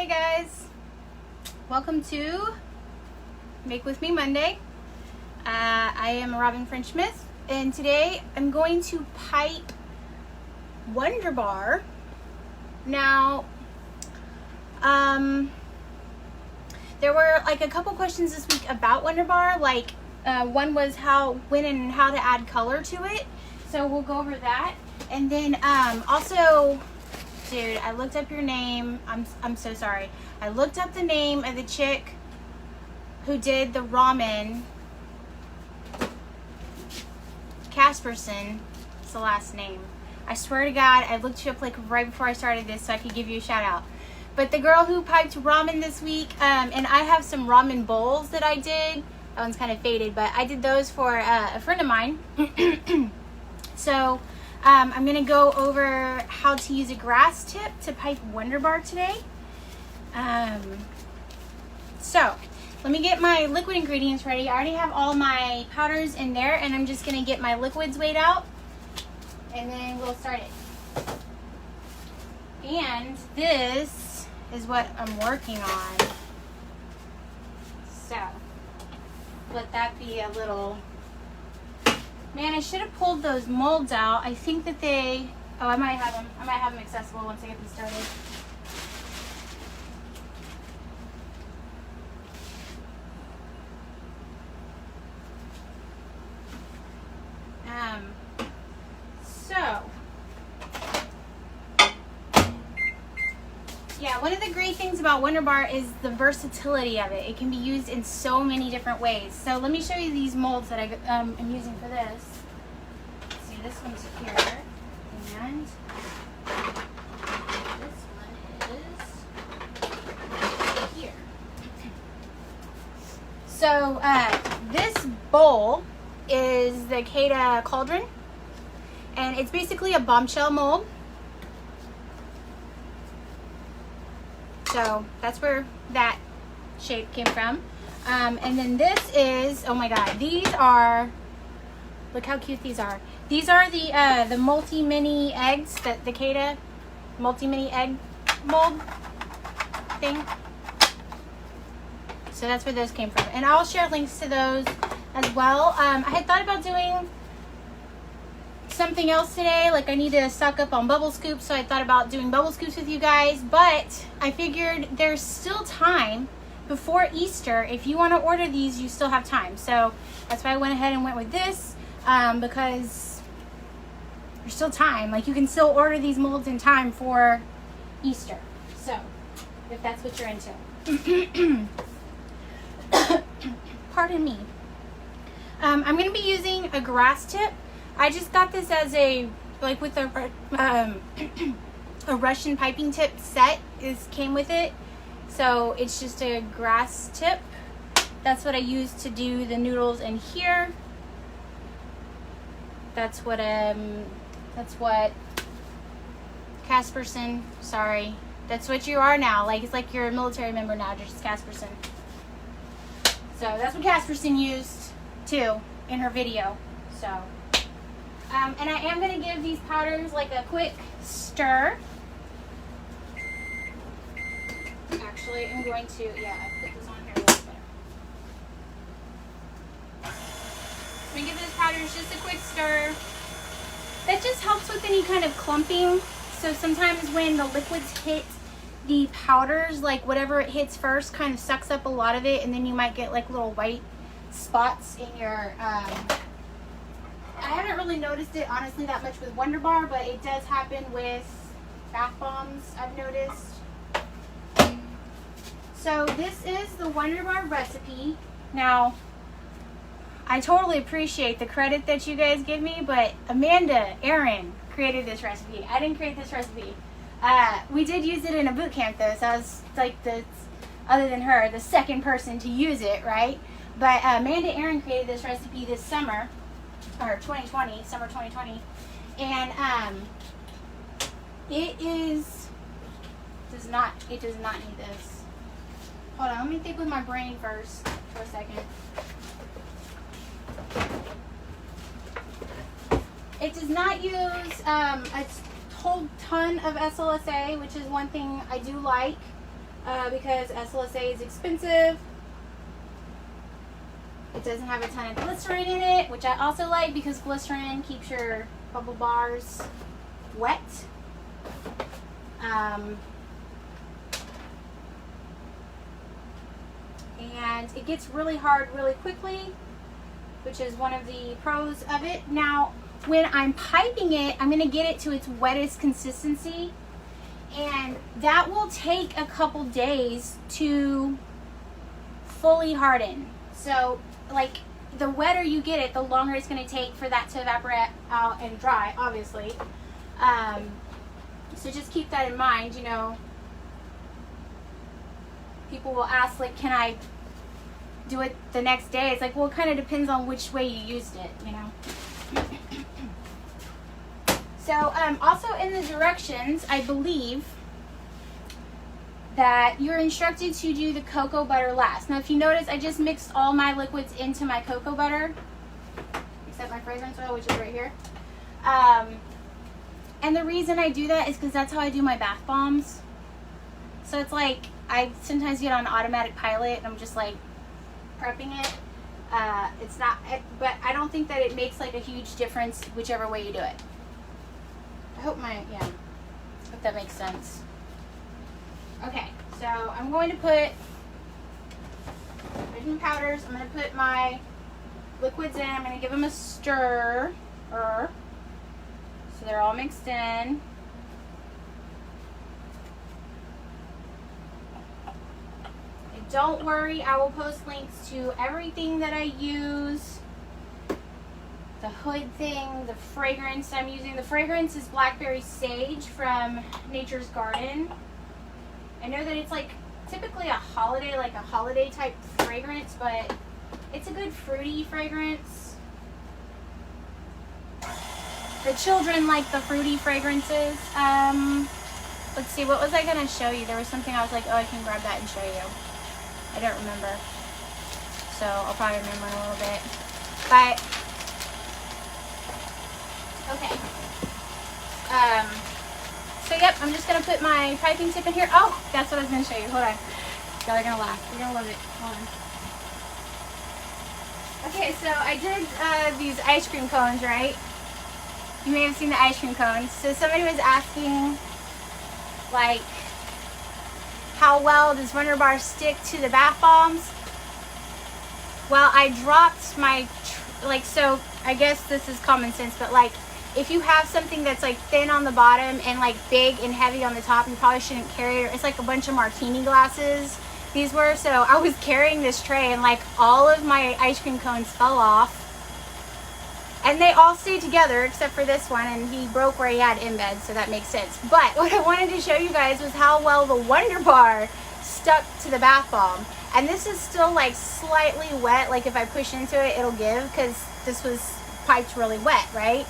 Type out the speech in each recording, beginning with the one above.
Hey guys, welcome to Make With Me Monday. I am Robin French Smith, and today I'm going to pipe WonderBar. Now, there were like a couple questions this week about WonderBar. Like one was when and how to add color to it. So we'll go over that, and then also. Dude, I looked up your name. I'm so sorry. I looked up the name of the chick who did the ramen. Casperson is the last name. I swear to God, I looked you up like right before I started this so I could give you a shout out. But the girl who piped ramen this week, and I have some ramen bowls that I did. That one's kind of faded, but I did those for a friend of mine. So I'm going to go over how to use a grass tip to pipe WonderBar today. So let me get my liquid ingredients ready. I already have all my powders in there, and I'm just going to get my liquids weighed out, and then we'll start it. And this is what I'm working on. So let that be a little... Man, I should have pulled those molds out. I think that they... Oh, I might have them. I might have them accessible once I get them started. Yeah, one of the great things about WonderBar is the versatility of it. It can be used in so many different ways. So let me show you these molds that I am using for this. Let's see, this one's here, and this one is here. So this bowl is the Cada Cauldron, and it's basically a bombshell mold. So that's where that shape came from. And then this is, oh my God, these are, look how cute these are. These are the multi-mini eggs, the Cada multi-mini egg mold thing. So that's where those came from. And I'll share links to those as well. I had thought about doing something else today, like I need to stock up on bubble scoops, so I thought about doing bubble scoops with you guys, but I figured there's still time before Easter. If you want to order these, you still have time. So that's why I went ahead and went with this, because there's still time. Like, you can still order these molds in time for Easter, so if that's what you're into. Pardon me. I'm going to be using a grass tip. I just got this as a, like with a Russian piping tip set came with it. So it's just a grass tip. That's what I use to do the noodles in here. That's what Casperson, sorry. That's what you are now. Like, it's like you're a military member now, just Casperson. So that's what Casperson used too in her video. So and I am going to give these powders like a quick stir. Actually, I'm going to, yeah, I put this on here a little better. I'm going to give those powders just a quick stir. That just helps with any kind of clumping. So sometimes when the liquids hit the powders, like whatever it hits first kind of sucks up a lot of it, and then you might get like little white spots in your... I haven't really noticed it, honestly, that much with WonderBar, but it does happen with bath bombs, I've noticed. So this is the WonderBar recipe. Now, I totally appreciate the credit that you guys give me, but Amanda Aaron created this recipe. I didn't create this recipe. We did use it in a boot camp, though, so I was like other than her, the second person to use it, right? But Amanda Aaron created this recipe this summer. Or 2020, summer 2020, and it does not need this. Hold on, let me think with my brain first for a second. It does not use a whole ton of SLSA, which is one thing I do like. because SLSA is expensive. It doesn't have a ton of glycerin in it, which I also like because glycerin keeps your bubble bars wet. And it gets really hard really quickly, which is one of the pros of it. Now, when I'm piping it, I'm going to get it to its wettest consistency, and that will take a couple days to fully harden. So, like, the wetter you get it, the longer it's going to take for that to evaporate out and dry, obviously. So just keep that in mind. You know, people will ask, like, can I do it the next day? It's like, well, it kind of depends on which way you used it, you know. So also in the directions, I believe that you're instructed to do the cocoa butter last. Now, if you notice, I just mixed all my liquids into my cocoa butter, except my fragrance oil, which is right here. And the reason I do that is because that's how I do my bath bombs. So it's like, I sometimes get on automatic pilot and I'm just like prepping it. It's not, but I don't think that it makes like a huge difference whichever way you do it. I hope hope that makes sense. Okay, so I'm going to put vitamin powders. I'm going to put my liquids in. I'm going to give them a stir, so they're all mixed in. Don't worry, I will post links to everything that I use. The hood thing, the fragrance I'm using. The fragrance is Blackberry Sage from Nature's Garden. I know that it's like typically a holiday type fragrance, but it's a good fruity fragrance. The children like the fruity fragrances. Let's see, what was I gonna show you? There was something I was like, oh, I can grab that and show you. I don't remember, so I'll probably remember in a little bit. But okay, so yep, I'm just gonna put my piping tip in here. Oh, that's what I was gonna show you. Hold on, y'all are gonna laugh. You're gonna love it. Hold on. Okay, so I did these ice cream cones, right? You may have seen the ice cream cones. So somebody was asking, like, how well does WonderBar stick to the bath bombs? Well, I dropped my, so I guess this is common sense, but like, if you have something that's like thin on the bottom and like big and heavy on the top, you probably shouldn't carry it. It's like a bunch of martini glasses, these were. So I was carrying this tray and like all of my ice cream cones fell off. And they all stayed together except for this one, and he broke where he had embed, so that makes sense. But what I wanted to show you guys was how well the WonderBar stuck to the bath bomb. And this is still like slightly wet, like if I push into it, it'll give, because this was piped really wet, right?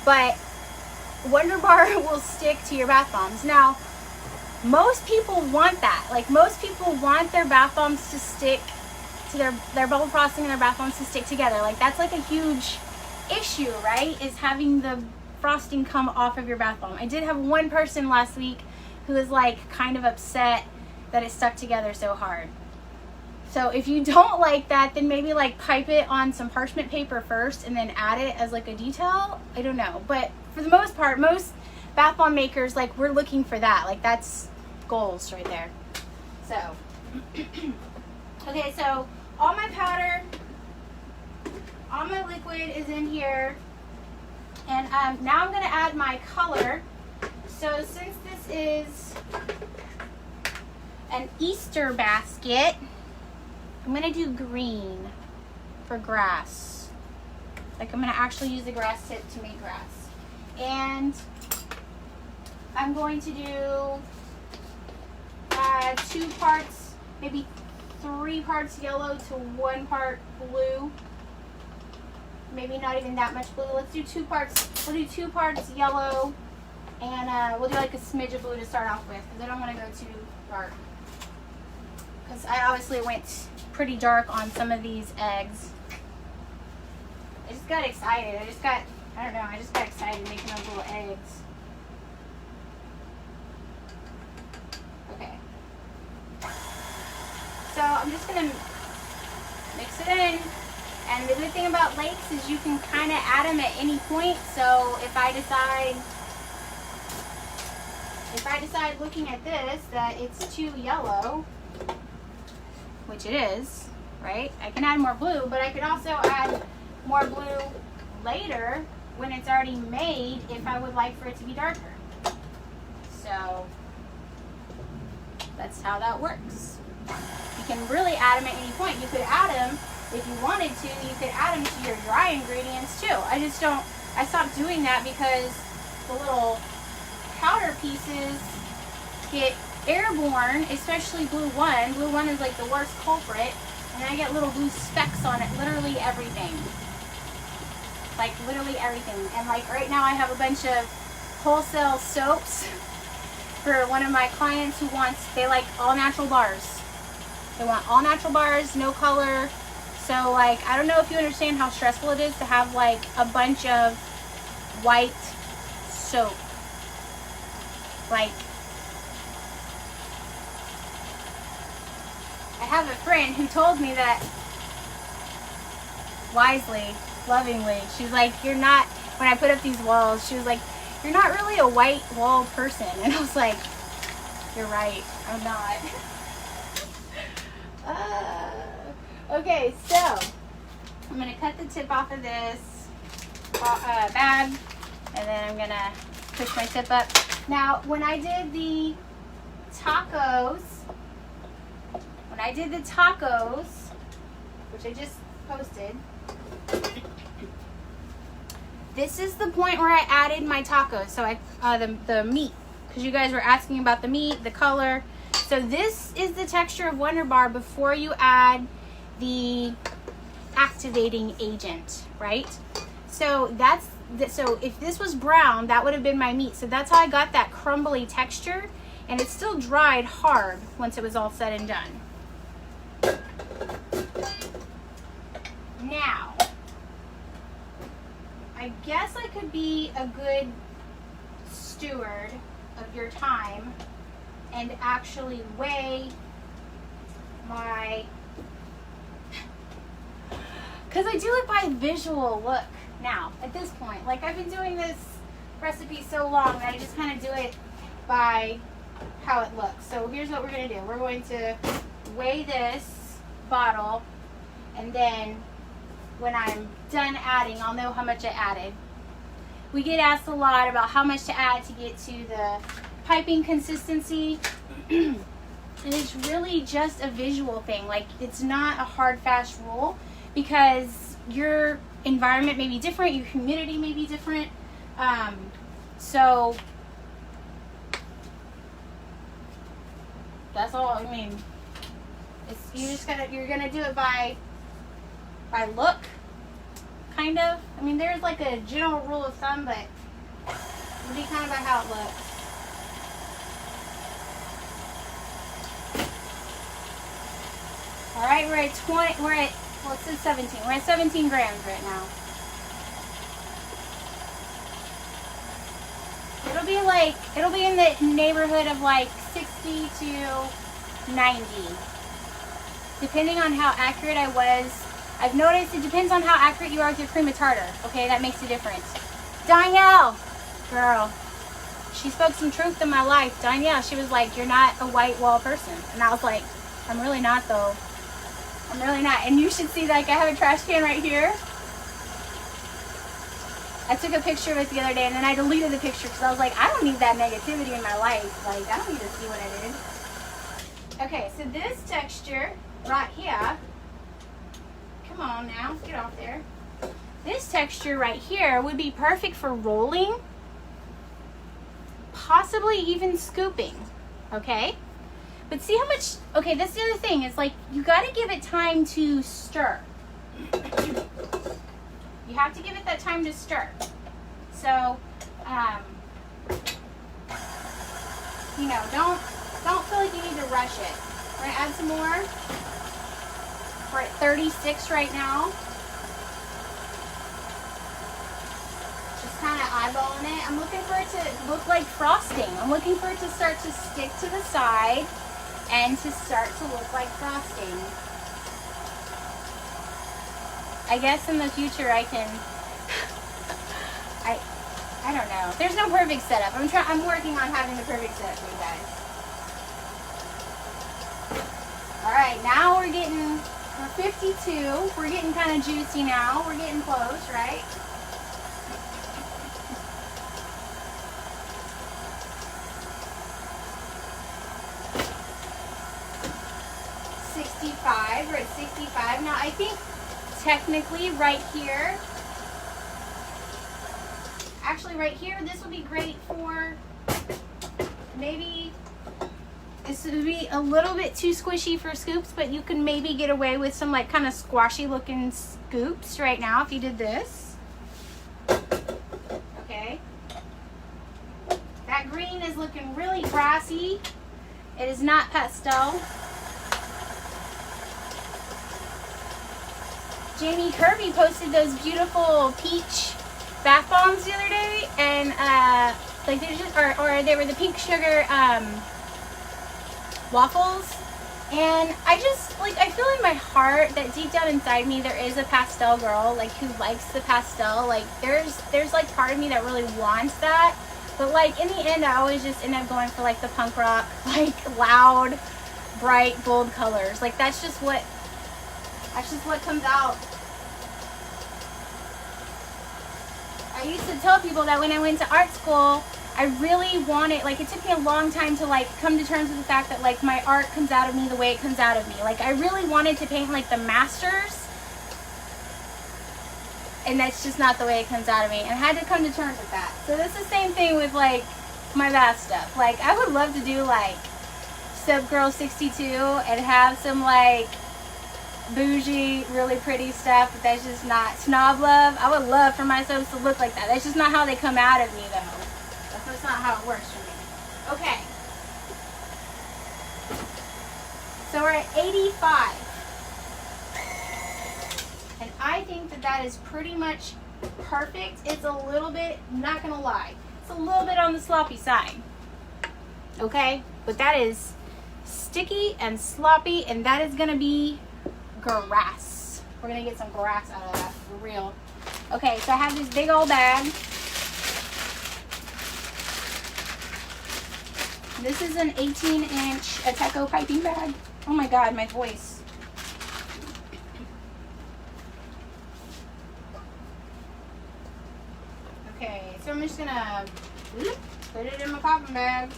But WonderBar will stick to your bath bombs. Now, most people want that. Like, most people want their bath bombs to stick to their bubble frosting and their bath bombs to stick together. Like, that's like a huge issue, right? Is having the frosting come off of your bath bomb. I did have one person last week who was like kind of upset that it stuck together so hard. So if you don't like that, then maybe like pipe it on some parchment paper first and then add it as like a detail. I don't know, but for the most part, most bath bomb makers, like, we're looking for that. Like, that's goals right there. So okay, so all my powder, all my liquid is in here, and now I'm going to add my color. So since this is an Easter basket, I'm going to do green for grass. Like, I'm going to actually use the grass tip to make grass. And I'm going to do 2 parts, maybe 3 parts yellow to 1 part blue. Maybe not even that much blue. Let's do 2 parts. We'll do 2 parts yellow, and we'll do like a smidge of blue to start off with, because I don't want to go too dark. Because I obviously went pretty dark on some of these eggs. I just got excited. I just got excited making those little eggs. Okay. I'm just gonna mix it in. And the good thing about lakes is you can kind of add them at any point. So if I decide looking at this that it's too yellow, which it is, right? I can add more blue, but I could also add more blue later when it's already made if I would like for it to be darker. So that's how that works. You can really add them at any point. You could add them if you wanted to. You could add them to your dry ingredients too. I stopped doing that because the little powder pieces get airborne, especially blue one. Blue one is like the worst culprit, and I get little blue specks on it, literally everything. Like literally everything. And like right now I have a bunch of wholesale soaps for one of my clients who they like all natural bars. They want all natural bars, no color. So like, I don't know if you understand how stressful it is to have like a bunch of white soap. Like, I have a friend who told me that wisely, lovingly, she's like, you're not, when I put up these walls, she was like, you're not really a white wall person. And I was like, you're right, I'm not. Okay, so I'm gonna cut the tip off of this bag, and then I'm gonna push my tip up. Now, when I did the tacos, which I just posted, this is the point where I added my tacos. So the meat, because you guys were asking about the meat, the color. So this is the texture of WonderBar before you add the activating agent, right? So so if this was brown, that would have been my meat. So that's how I got that crumbly texture, and it still dried hard once it was all said and done. Now, I guess I could be a good steward of your time and actually weigh my, because I do it by visual look now at this point. Like, I've been doing this recipe so long that I just kind of do it by how it looks. So here's what we're going to do. We're going to weigh this bottle, and then when I'm done adding, I'll know how much I added. We get asked a lot about how much to add to get to the piping consistency. And it's really just a visual thing. Like, it's not a hard, fast rule, because your environment may be different, your humidity may be different. So that's all. I mean, you're gonna do it by look, kind of. I mean, there's like a general rule of thumb, but it'll be kind of by how it looks. All right, we're at 20. Well, it says 17. We're at 17 grams right now. It'll be in the neighborhood of like 60 to 90, depending on how accurate I was. I've noticed it depends on how accurate you are with your cream of tartar. Okay, that makes a difference. Danielle, girl, she spoke some truth in my life. Danielle, she was like, you're not a white wall person. And I was like, I'm really not though. I'm really not. And you should see, like, I have a trash can right here. I took a picture of it the other day, and then I deleted the picture because I was like, I don't need that negativity in my life. Like, I don't need to see what I did. Okay, so this texture right here, come on now, get off there. This texture right here would be perfect for rolling, possibly even scooping, okay? But see how much, okay, that's the other thing. It's like, you got to give it time to stir. You have to give it that time to stir. So, you know, don't feel like you need to rush it. We're going to add some more. We're at 36 right now. Just kind of eyeballing it. I'm looking for it to look like frosting. I'm looking for it to start to stick to the side and to start to look like frosting. I guess in the future I can, I don't know. There's no perfect setup. I'm working on having the perfect setup for you guys. Alright, now we're 52. We're getting kind of juicy now. We're getting close, right? We're at 65. Now I think technically right here, actually right here, this would be great for maybe, this would be a little bit too squishy for scoops, but you can maybe get away with some like kind of squashy looking scoops right now if you did this. Okay. That green is looking really grassy. It is not pastel. Jamie Kirby posted those beautiful peach bath bombs the other day, and like they just, or they were the pink sugar waffles, and I just like, I feel in my heart that deep down inside me there is a pastel girl like who likes the pastel. Like there's like part of me that really wants that, but like in the end I always just end up going for like the punk rock, like loud, bright, bold colors. Like that's just what comes out. I used to tell people that when I went to art school, I really wanted, like it took me a long time to like come to terms with the fact that like my art comes out of me the way it comes out of me. Like I really wanted to paint like the masters, and that's just not the way it comes out of me, and I had to come to terms with that. So that's the same thing with like my bath stuff. Like I would love to do like Sub Girl 62 and have some like bougie, really pretty stuff, but that's just not snob love. I would love for my subs to look like that. That's just not how they come out of me though. That's not how it works for me. Okay. So we're at 85. And I think that that is pretty much perfect. It's a little bit, not gonna lie, it's a little bit on the sloppy side. Okay? But that is sticky and sloppy, and that is gonna be grass. We're gonna get some grass out of that for real. Okay, so I have this big old bag. This is an 18-inch Ateco piping bag. Oh my god, my voice. Okay, so I'm just gonna put it in my popping bag.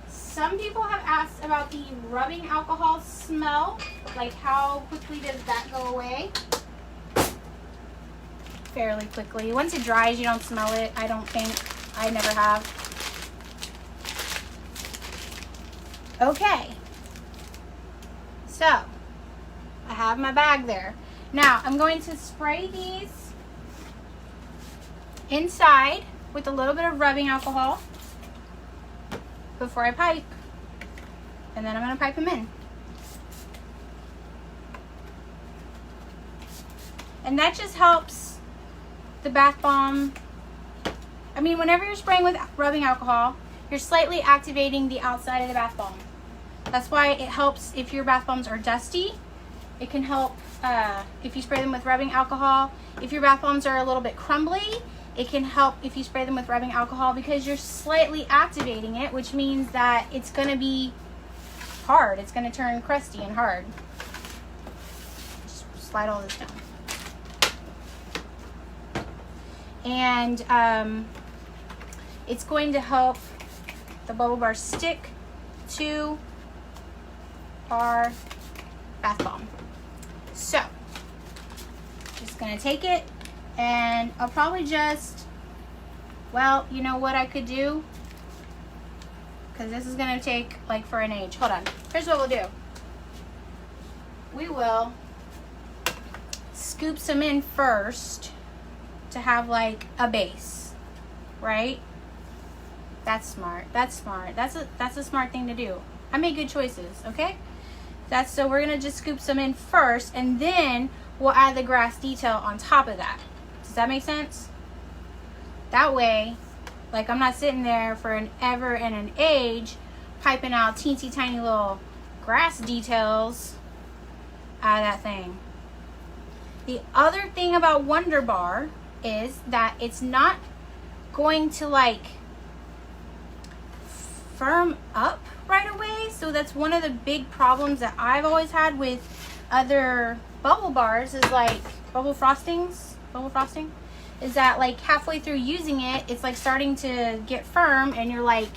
Some people have asked about the rubbing alcohol smell, like how quickly does that go away? Fairly quickly. Once it dries, you don't smell it, I don't think. I never have. Okay. So, I have my bag there. Now, I'm going to spray these inside with a little bit of rubbing alcohol before I pipe, and then I'm going to pipe them in. And that just helps the bath bomb. I mean, whenever you're spraying with rubbing alcohol, you're slightly activating the outside of the bath bomb. That's why it helps if your bath bombs are dusty. It can help if you spray them with rubbing alcohol. If your bath bombs are a little bit crumbly, it can help if you spray them with rubbing alcohol, because you're slightly activating it, which means that it's going to be hard. It's going to turn crusty and hard. Just slide all this down. And it's going to help the bubble bar stick to our bath bomb. So, just going to take it, and I'll probably just, well, you know what I could do? Because this is going to take like for an age. Hold on. Here's what we'll do. We will scoop some in first to have like a base, right? That's smart. That's smart. That's a smart thing to do. I make good choices, okay? So we're going to just scoop some in first, and then we'll add the grass detail on top of that. Does that make sense? That way, like, I'm not sitting there for an ever and an age piping out teensy tiny little grass details out of that thing. The other thing about WonderBar is that it's not going to like firm up right away. So that's one of the big problems that I've always had with other bubble bars is like bubble frosting, is that like halfway through using it, it's like starting to get firm and you're like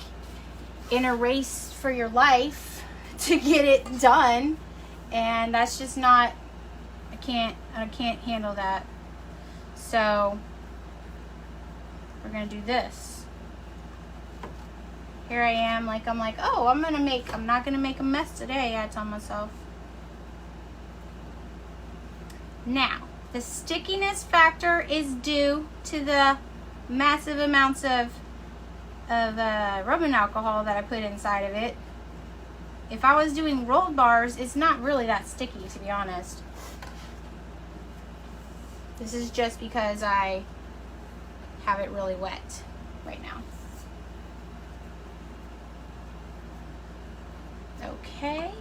in a race for your life to get it done. And that's just not, I can't handle that. So we're gonna do this. Here I am, like I'm like, oh, I'm not gonna make a mess today, I tell myself. Now, the stickiness factor is due to the massive amounts of rubbing alcohol that I put inside of it. If I was doing rolled bars, it's not really that sticky, to be honest. This is just because I have it really wet right now. Okay.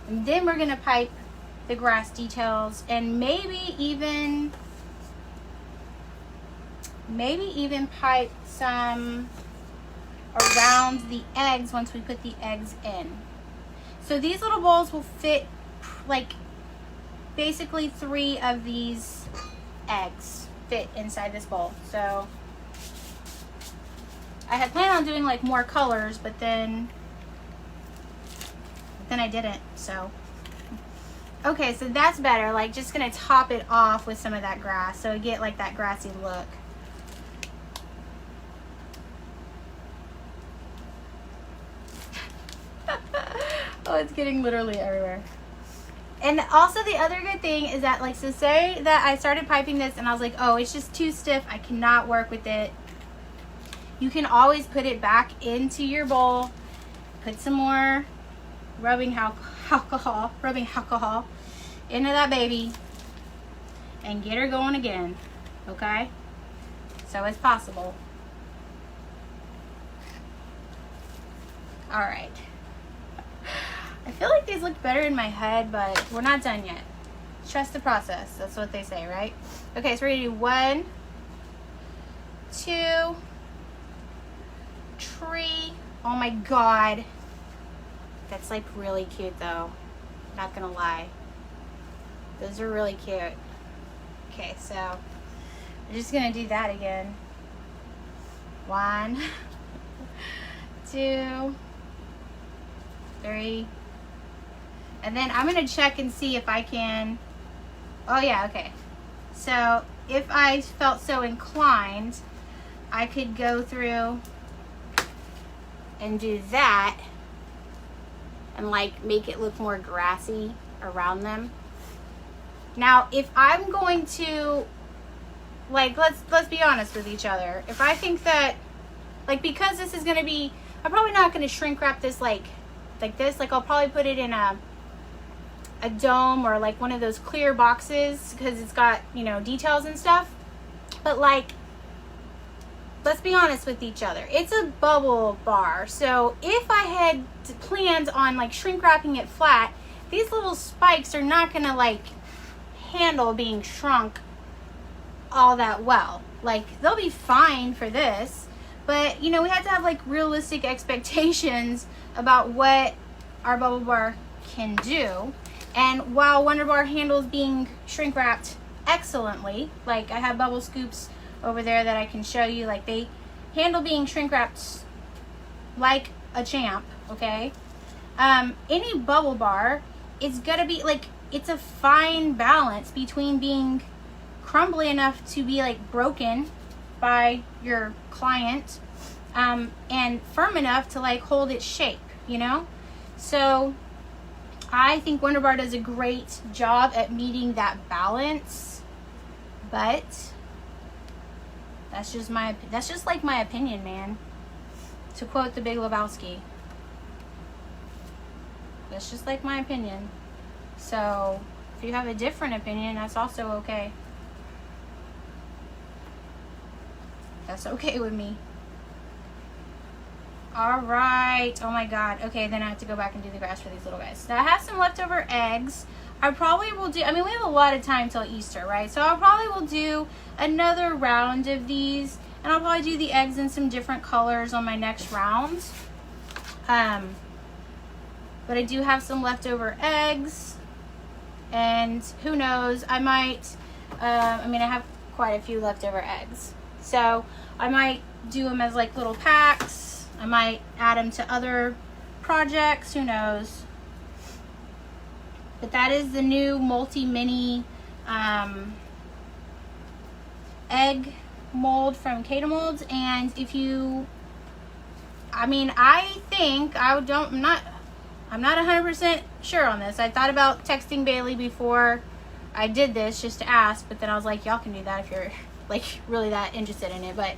And then we're gonna pipe the grass details and maybe even pipe some around the eggs once we put the eggs in. So these little bowls will fit like basically 3 of these eggs fit inside this bowl. So I had planned on doing like more colors, but then I didn't. So okay, so that's better. Like just gonna top it off with some of that grass so I get like that grassy look. Oh, it's getting literally everywhere. And also the other good thing is that, like, so say that I started piping this and I was like, oh, it's just too stiff, I cannot work with it. You can always put it back into your bowl, put some more rubbing alcohol into that baby and get her going again, okay? So it's possible. All right. I feel like these look better in my head, but we're not done yet. Trust the process. That's what they say, right? Okay, so we're gonna do 1, 2, 3. Oh my God. That's like really cute though. Not gonna lie. Those are really cute. Okay, so we're just gonna do that again. 1, 2, 3. And then I'm gonna check and see if I can, oh yeah, okay. So if I felt so inclined, I could go through and do that and like make it look more grassy around them. Now, if I'm going to, like, let's be honest with each other. If I think that, like, because this is gonna be, I'm probably not gonna shrink wrap this like this. Like, I'll probably put it in a dome or like one of those clear boxes because it's got, you know, details and stuff. But like, let's be honest with each other. It's a bubble bar. So if I had planned on like shrink wrapping it flat, these little spikes are not gonna like handle being shrunk all that well. Like, they'll be fine for this, but you know, we have to have like realistic expectations about what our bubble bar can do. And while WonderBar handles being shrink wrapped excellently, like I have bubble scoops over there that I can show you, like they handle being shrink wrapped like a champ, okay? Any bubble bar is gonna be like, it's a fine balance between being crumbly enough to be like broken by your client and firm enough to like hold its shape, you know? So I think WonderBar does a great job at meeting that balance, but that's just like my opinion, man. To quote The Big Lebowski, That's just like my opinion. So if you have a different opinion, that's also okay. That's okay with me. All right. Oh my God. Okay, then I have to go back and do the grass for these little guys. Now I have some leftover eggs. I probably will do, I mean, we have a lot of time till Easter, right? So I probably will do another round of these, and I'll probably do the eggs in some different colors on my next round. But I do have some leftover eggs, and who knows, I might, I mean, I have quite a few leftover eggs. So I might do them as like little packs. I might add them to other projects, who knows. But that is the new multi-mini egg mold from Cada Molds. And if you, I mean, I think, I'm not 100% sure on this. I thought about texting Bailey before I did this just to ask, but then I was like, y'all can do that if you're like really that interested in it. But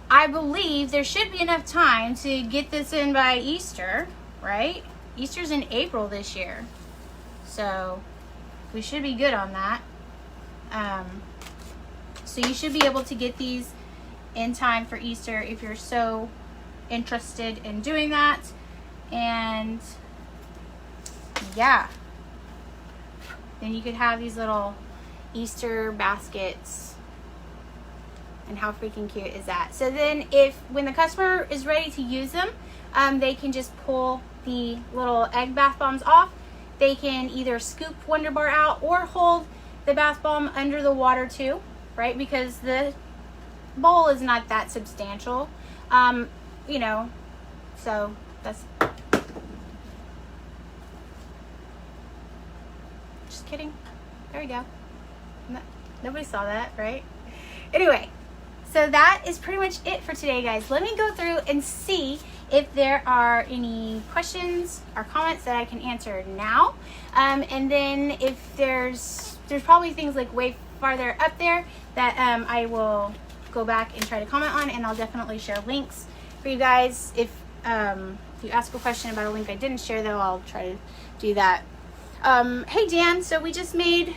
I believe there should be enough time to get this in by Easter, right? Easter's in April this year. So we should be good on that. So you should be able to get these in time for Easter if you're so interested in doing that. And yeah, then you could have these little Easter baskets. And how freaking cute is that? So then when the customer is ready to use them, they can just pull the little egg bath bombs off. They can either scoop WonderBar out or hold the bath bomb under the water too, right? Because the bowl is not that substantial, you know, so that's, just kidding. There we go. Nobody saw that, right? Anyway, so that is pretty much it for today, guys. Let me go through and see if there are any questions or comments that I can answer now. And then if there's probably things like way farther up there that I will go back and try to comment on, and I'll definitely share links for you guys. If you ask a question about a link I didn't share, though, I'll try to do that. Hey Dan, so we just made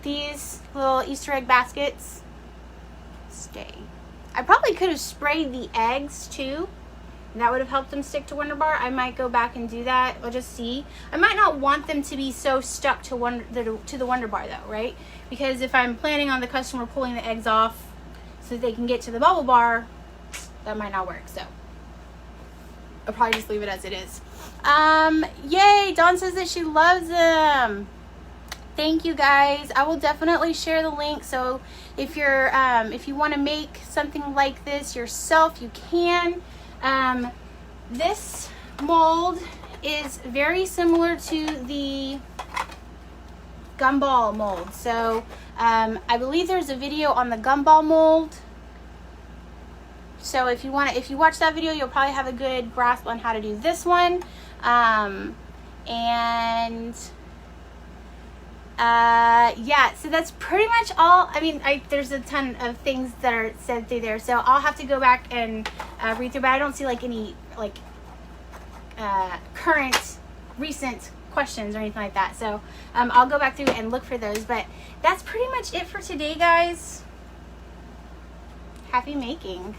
these little Easter egg baskets. Stay. I probably could have sprayed the eggs too, and that would have helped them stick to WonderBar. I might go back and do that. We'll just see. I might not want them to be so stuck to the WonderBar though, right? Because if I'm planning on the customer pulling the eggs off so that they can get to the bubble bar, that might not work. So I'll probably just leave it as it is. Yay! Dawn says that she loves them. Thank you guys. I will definitely share the link. So if you're if you want to make something like this yourself, you can. This mold is very similar to the gumball mold. So I believe there's a video on the gumball mold. So if you watch that video, you'll probably have a good grasp on how to do this one. Yeah, so that's pretty much all. I mean, there's a ton of things that are said through there, so I'll have to go back and read through, but I don't see like any like current, recent questions or anything like that. So I'll go back through and look for those, but that's pretty much it for today, guys. Happy making.